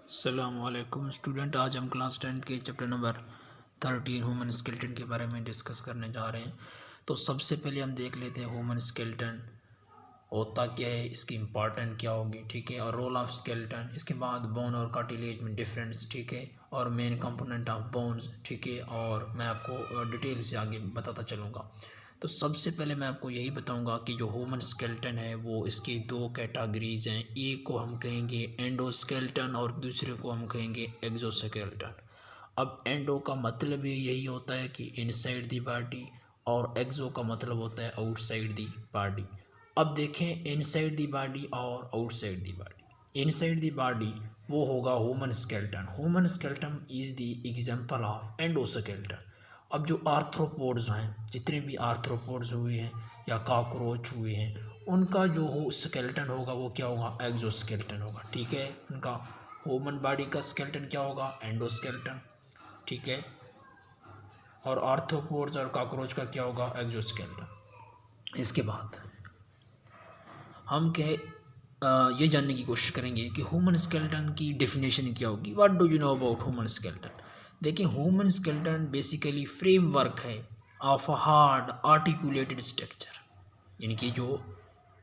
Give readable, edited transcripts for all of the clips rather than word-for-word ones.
अस्सलामुअलैकुम स्टूडेंट, आज हम क्लास 10th के चैप्टर नंबर 13 ह्यूमन स्केलेटन के बारे में डिस्कस करने जा रहे हैं। तो सबसे पहले हम देख लेते हैं ह्यूमन स्केलेटन होता क्या है, इसकी इम्पॉर्टेंट क्या होगी, ठीक है, और रोल ऑफ स्केलेटन। इसके बाद बोन और कार्टिलेज में डिफरेंस, ठीक है, और मेन कंपोनेंट ऑफ बोन्स, ठीक है, और मैं आपको डिटेल से आगे बताता चलूँगा। तो सबसे पहले मैं आपको यही बताऊंगा कि जो ह्यूमन स्केलेटन है वो इसकी दो कैटेगरीज हैं। एक को हम कहेंगे एंडोस्केलेटन और दूसरे को हम कहेंगे एक्सोस्केलेटन। अब एंडो का मतलब ही यही होता है कि इनसाइड दी बॉडी, और एक्सो का मतलब होता है आउटसाइड दी बॉडी। अब देखें इनसाइड दी बॉडी और outside the body. Inside the body वो होगा human skeleton. Human skeleton is the example of endoskeleton. अब जो आर्थ्रोपोड्स हैं, जितने भी आर्थ्रोपोड्स हुए हैं या कॉकरोच हुए हैं, उनका जो हो स्केलेटन होगा वो क्या होगा, एक्सोस्केलेटन होगा, ठीक है। उनका ह्यूमन बॉडी का स्केलेटन क्या होगा, एंडोस्केलेटन, ठीक है, और आर्थ्रोपोड्स और कॉकरोच का क्या होगा, एक्सोस्केलेटन। इसके बाद हम ये जानने की कोशिश करेंगे कि ह्यूमन स्केलेटन की डेफिनेशन क्या होगी। What do you know about human skeleton. देखिए, ह्यूमन स्केलेटन बेसिकली फ्रेमवर्क है of a hard articulated structure. यानी कि जो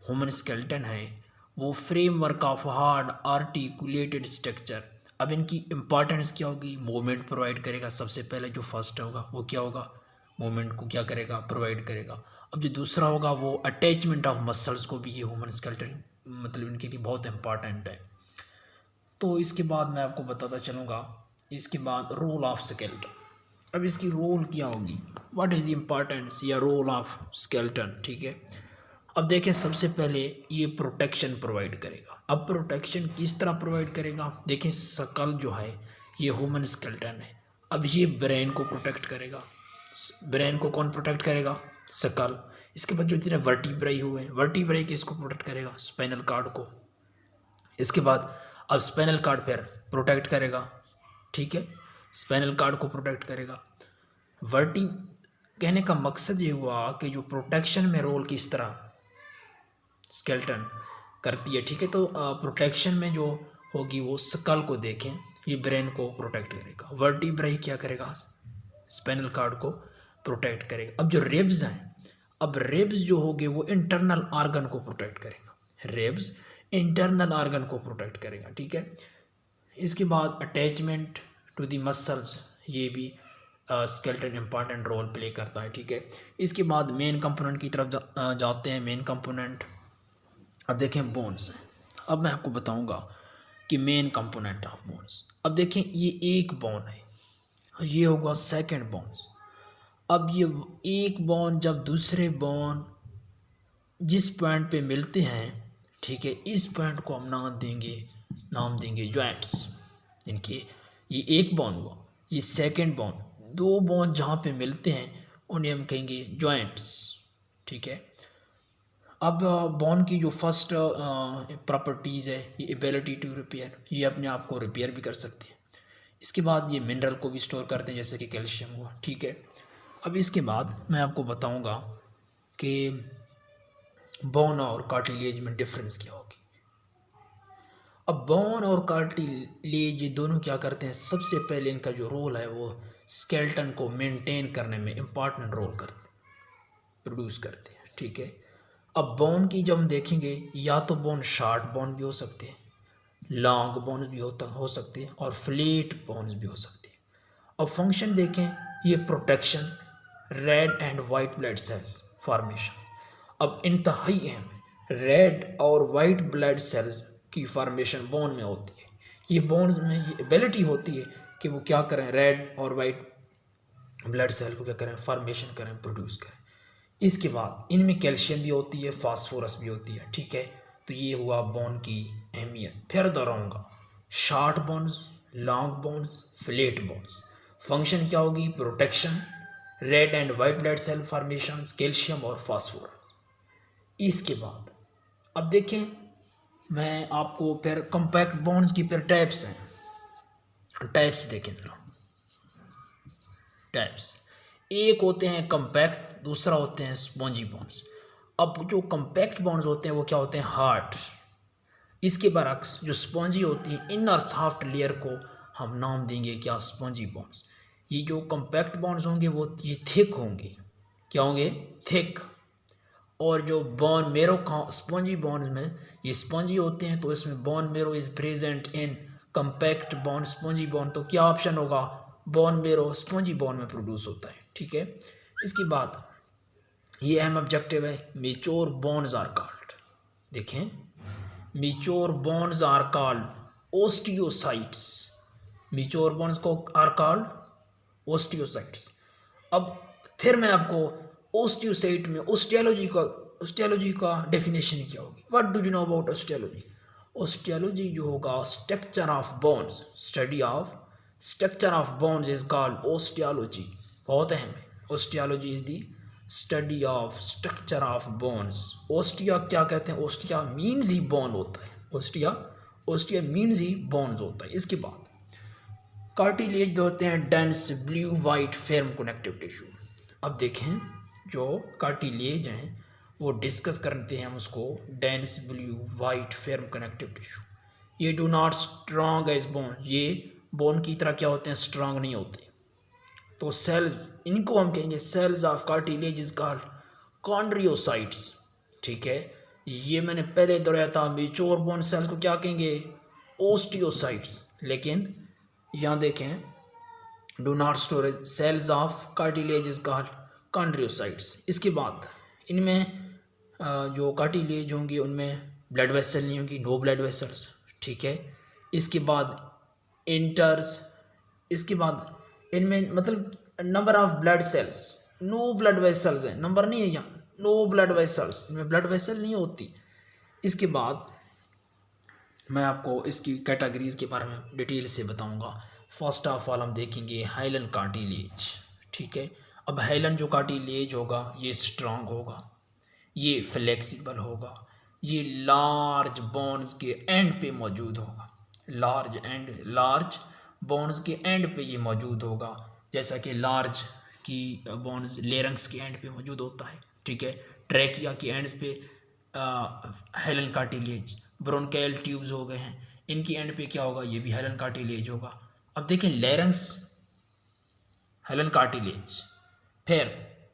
ह्यूमन स्केलेटन है वो framework of hard articulated structure. अब इनकी इंपॉर्टेंस क्या होगी, मूवमेंट प्रोवाइड करेगा। सबसे पहले जो फर्स्ट होगा वो क्या होगा, मूवमेंट को क्या करेगा, प्रोवाइड करेगा। अब जो दूसरा होगा वो अटैचमेंट ऑफ मसल्स को भी ये ह्यूमन स्केलेटन मतलब इनके लिए बहुत इंपॉर्टेंट है। तो इसके बाद मैं आपको बताता चलूँगा। इसके बाद रोल ऑफ स्केलेटन। अब इसकी रोल क्या होगी, व्हाट इज़ द इम्पॉर्टेंस या रोल ऑफ स्केलेटन, ठीक है। अब देखें, सबसे पहले ये प्रोटेक्शन प्रोवाइड करेगा। अब प्रोटेक्शन किस तरह प्रोवाइड करेगा, देखें स्कल जो है ये ह्यूमन स्केलेटन है। अब ये ब्रेन को प्रोटेक्ट करेगा। ब्रेन को कौन प्रोटेक्ट करेगा, स्कल। इसके बाद जो जितने वर्टिब्राई हुए हैं, वर्टिब्राई किसको प्रोटेक्ट करेगा, स्पाइनल कार्ड को। इसके बाद अब स्पाइनल कार्ड फिर प्रोटेक्ट करेगा, ठीक है, स्पाइनल कार्ड को प्रोटेक्ट करेगा। वर्टी कहने का मकसद ये हुआ कि जो प्रोटेक्शन में रोल किस तरह स्केलेटन करती है, ठीक है। तो प्रोटेक्शन में जो होगी वो स्कल को देखें, ये ब्रेन को प्रोटेक्ट करेगा। वर्टिब्राई क्या करेगा, स्पाइनल कार्ड को प्रोटेक्ट करेगा। अब जो रिब्स हैं, अब रिब्स जो होंगे वो इंटरनल ऑर्गन को प्रोटेक्ट करेगा। रिब्स इंटरनल ऑर्गन को प्रोटेक्ट करेगा, ठीक है। इसके बाद अटैचमेंट टू द मसल्स, ये भी स्केलेटन इंपॉर्टेंट रोल प्ले करता है, ठीक है। इसके बाद मेन कंपोनेंट की तरफ जाते हैं। मेन कंपोनेंट अब देखें बोन्स। अब मैं आपको बताऊंगा कि मेन कंपोनेंट ऑफ बोन्स। अब देखें, ये एक बोन है, ये होगा सेकंड बोन्स। अब ये एक बोन जब दूसरे बोन जिस पॉइंट पे मिलते हैं, ठीक है, इस पॉइंट को हम नाम देंगे जॉइंट्स। इनके ये एक बोन हुआ, ये सेकंड बोन, दो बोन जहाँ पे मिलते हैं उन्हें हम कहेंगे जॉइंट्स, ठीक है। अब बोन की जो फर्स्ट प्रॉपर्टीज़ है, ये एबिलिटी टू रिपेयर, ये अपने आप को रिपेयर भी कर सकते हैं। इसके बाद ये मिनरल को भी स्टोर करते हैं, जैसे कि कैल्शियम हुआ, ठीक है। अब इसके बाद मैं आपको बताऊंगा कि बोन और कार्टिलेज में डिफरेंस क्या होगी। अब बोन और कार्टिलेज ये दोनों क्या करते हैं, सबसे पहले इनका जो रोल है वो स्केलेटन को मेंटेन करने में इम्पॉर्टेंट रोल प्रोड्यूस करते हैं, ठीक है। अब बोन की जब हम देखेंगे, या तो बोन शॉर्ट बोन भी हो सकते हैं, लॉन्ग बोन्स भी हो सकते हैं, और फ्लैट बोन्स भी हो सकते हैं। अब फंक्शन देखें, ये protection, red and white blood cells formation. अब इंतहाई अहम है, रेड और वाइट ब्लड सेल्स की फॉर्मेशन बोन में होती है। ये बोन्स में ये एबिलिटी होती है कि वो क्या करें, रेड और वाइट ब्लड सेल को क्या करें, फॉर्मेशन करें, प्रोड्यूस करें। इसके बाद इनमें कैल्शियम भी होती है, फास्फोरस भी होती है, ठीक है। तो ये हुआ बोन की अहमियत। फिर दोहराऊंगा, short bones, long bones, flat bones. Function क्या होगी, protection, red and white blood cell formation, calcium और फास्फोरस। इसके बाद अब देखें, मैं आपको फिर कॉम्पैक्ट बोन्स की फिर टाइप्स हैं, टाइप्स देखें जरा। टाइप्स, एक होते हैं कॉम्पैक्ट, दूसरा होते हैं स्पॉन्जी बोन्स। अब जो कॉम्पैक्ट बोन्स होते हैं वो क्या होते हैं, हार्ड, इसके बरक्स जो स्पॉन्जी होती है इनर सॉफ्ट लेयर को हम नाम देंगे क्या, स्पॉन्जी बॉन्ड्स। ये जो कॉम्पैक्ट बॉन्ड्स होंगे वो ये थिक होंगे, क्या होंगे, थिक। और जो बोन मेरो स्पॉन्जी बॉन्ड्स में ये स्पॉन्जी होते हैं, तो इसमें bone marrow is present in compact bond spongy bond, तो क्या ऑप्शन होगा, बोन मेरो स्पॉन्जी बॉन्ड में प्रोड्यूस होता है। ठीक है, इसके बाद ये अहम ऑब्जेक्टिव है, मेच्योर बॉन्ड्स आर कॉल्ड। देखें, mature bones are called osteocytes. Mature bones को आर कॉल्ड ओस्टियोसाइट्स। अब फिर मैं आपको ओस्टियोसाइट में ओस्टियोलॉजी का डेफिनेशन क्या होगी, what do you know about osteology. Osteology जो होगा structure of bones, study of structure of bones is called osteology. बहुत अहम है, osteology is the study of structure of bones. Osteo क्या कहते हैं, ओस्टिया मीन्स ही बोन होता है, ओस्टिया मीन्स ही बोन्स होता है। इसके बाद कार्टिलेज होते हैं dense blue white firm connective tissue. अब देखें, जो कार्टिलेज हैं वो डिस्कस करते हैं हम उसको dense blue white firm connective tissue. ये do not strong as bone, ये बोन की तरह क्या होते हैं, स्ट्रांग नहीं होते। तो सेल्स, इनको हम कहेंगे cells of cartilage is called chondrocytes. ठीक है, ये मैंने पहले दोहराया था, मेच्योर बोन सेल्स को क्या कहेंगे, ओस्टियोसाइट्स। लेकिन यहाँ देखें, do not storage cells of cartilage is called chondrocytes. इसके बाद इनमें जो कार्टिलेज होंगी उनमें ब्लड वेसल नहीं होंगी, नो ब्लड वेसल्स। ठीक है, इसके बाद इसके बाद इनमें मतलब number of blood cells, no blood vessels है, नंबर नहीं है यहाँ, नो ब्लड वेसल्स, इनमें ब्लड वेसल नहीं होती। इसके बाद मैं आपको इसकी कैटेगरीज के बारे में डिटेल से बताऊंगा। फर्स्ट ऑफ ऑल हम देखेंगे हाइलन कार्टिलेज। ठीक है, अब हाइलन जो कार्टिलेज होगा ये स्ट्रांग होगा, ये फ्लेक्सिबल होगा, ये लार्ज बोन्स के एंड पे मौजूद होगा, लार्ज बोन्स के एंड पे ये मौजूद होगा, जैसा कि लार्ज की बोन्स लेरंग्स के एंड पे मौजूद होता है। ठीक है, ट्रैकिया के एंड्स पे हाइलन कार्टिलेज, ब्रोंकाइल ट्यूब्स हो गए हैं, इनकी एंड पे क्या होगा, ये भी हाइलन कार्टिलेज होगा। अब देखें, लेरंग्स हाइलन कार्टिलेज, फिर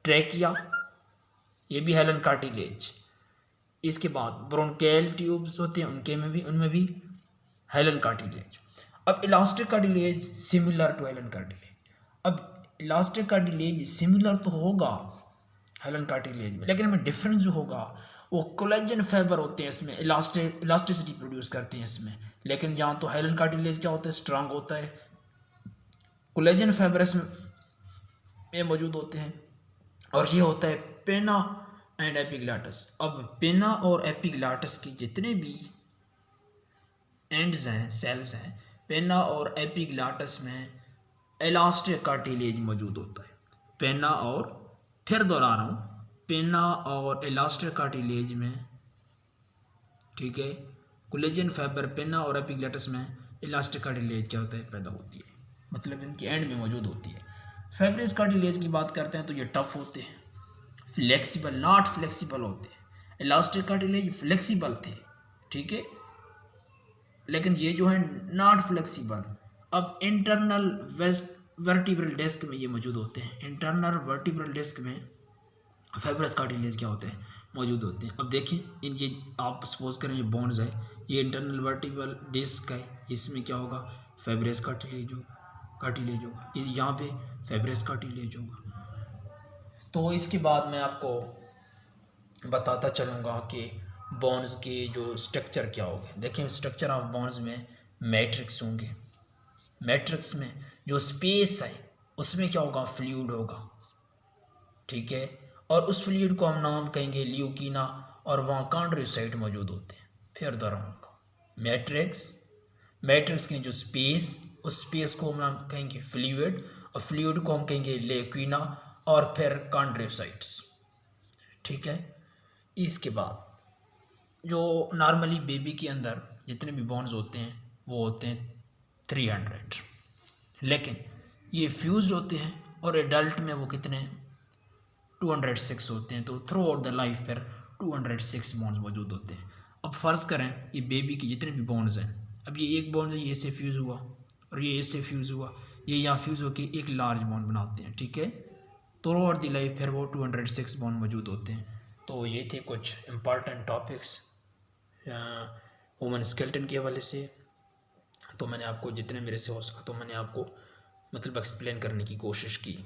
ट्रैकिया ये भी हाइलन कार्टिलेज, इसके बाद ब्रोंकाइल ट्यूब्स होते हैं उनमें भी हाइलन कार्टिलेज। अब elastic cartilage similar to hyaline cartilage. अब इलास्टिक कार्टिलेज सिमिलर तो होगा हाइलन कार्टिलेज में, लेकिन इनमें डिफरेंस जो होगा वो कोलेजन फाइबर होते हैं, इसमें इलास्टिसिटी प्रोड्यूस करते हैं इसमें। लेकिन यहाँ तो हाइलन कार्टिलेज क्या होता है, स्ट्रांग होता है, कोलेजन फाइबर इसमें मौजूद होते हैं, और ये होता है पेना एंड एपिग्लाटस। अब पेना और एपिग्लाटस की जितने भी एंड्स हैं, सेल्स हैं, पेना और एपिग्लाटस में इलास्टिक कार्टिलेज मौजूद होता है। पेना और, फिर दोहरा रहा हूँ, पेना और इलास्टिक कार्टिलेज में, ठीक है, कोलेजन फाइबर पेना और एपिग्लाटस में इलास्टिक कार्टिलेज क्या होता है, पैदा होती है, मतलब इनकी एंड में मौजूद होती है। फाइब्रस कार्टिलेज की बात करते हैं तो ये टफ होते हैं, फ्लेक्सिबल नॉट फ्लेक्सिबल होते हैं। इलास्टिक कार्टिलेज फ्लेक्सिबल थे, ठीक है, लेकिन ये जो है नॉट फ्लेक्सिबल। अब इंटरनल वर्टिब्रल डिस्क में ये मौजूद होते हैं, इंटरनल वर्टिब्रल डिस्क में फाइब्रस कार्टिलेज क्या होते हैं, मौजूद होते हैं। अब देखिए, इनके आप सपोज करें ये बोन्स है, ये इंटरनल वर्टिब्रल डिस्क है, इसमें क्या होगा, फाइब्रस कार्टिलेज होगा, ये यहाँ पे फाइब्रस कार्टिलेज होगा। तो इसके बाद मैं आपको बताता चलूँगा कि बोन्स के जो स्ट्रक्चर क्या होंगे। देखिए, स्ट्रक्चर ऑफ बोन्स में मैट्रिक्स होंगे, मैट्रिक्स में जो स्पेस है उसमें क्या होगा, फ्लूइड होगा, ठीक है, और उस फ्लूइड को हम नाम कहेंगे ल्यूकीना, और वहाँ कॉन्ड्रोसाइट मौजूद होते हैं। फिर दोहराऊंगा, मैट्रिक्स की जो स्पेस, उस स्पेस को हम नाम कहेंगे फ्लूइड, और फ्लूइड को हम कहेंगे ल्यूकीना, और फिर कॉन्ड्रोसाइट्स, ठीक है। इसके बाद जो नॉर्मली बेबी के अंदर जितने भी बोन्स होते हैं वो होते हैं 300, लेकिन ये फ्यूज्ड होते हैं, और एडल्ट में वो कितने 206 होते हैं। तो थ्रू आउट द लाइफ पर 206 बोन्स मौजूद होते हैं। अब फ़र्ज़ करें ये बेबी की जितने भी बॉन्ड्स हैं, अब ये एक बॉन्ड है, ये इससे फ्यूज़ हुआ और ये इससे फ्यूज़ हुआ, ये यहाँ फ्यूज़ होकर एक लार्ज बॉन्ड बनाते हैं, ठीक है। तो थ्रू आउट द लाइफ फिर वो 206 बॉन्ड मौजूद होते हैं। तो ये थे कुछ इम्पॉर्टेंट टॉपिक्स ह्यूमन स्केलेटन के हवाले से। तो मैंने आपको जितने मेरे से हो सका तो मैंने आपको मतलब एक्सप्लेन करने की कोशिश की।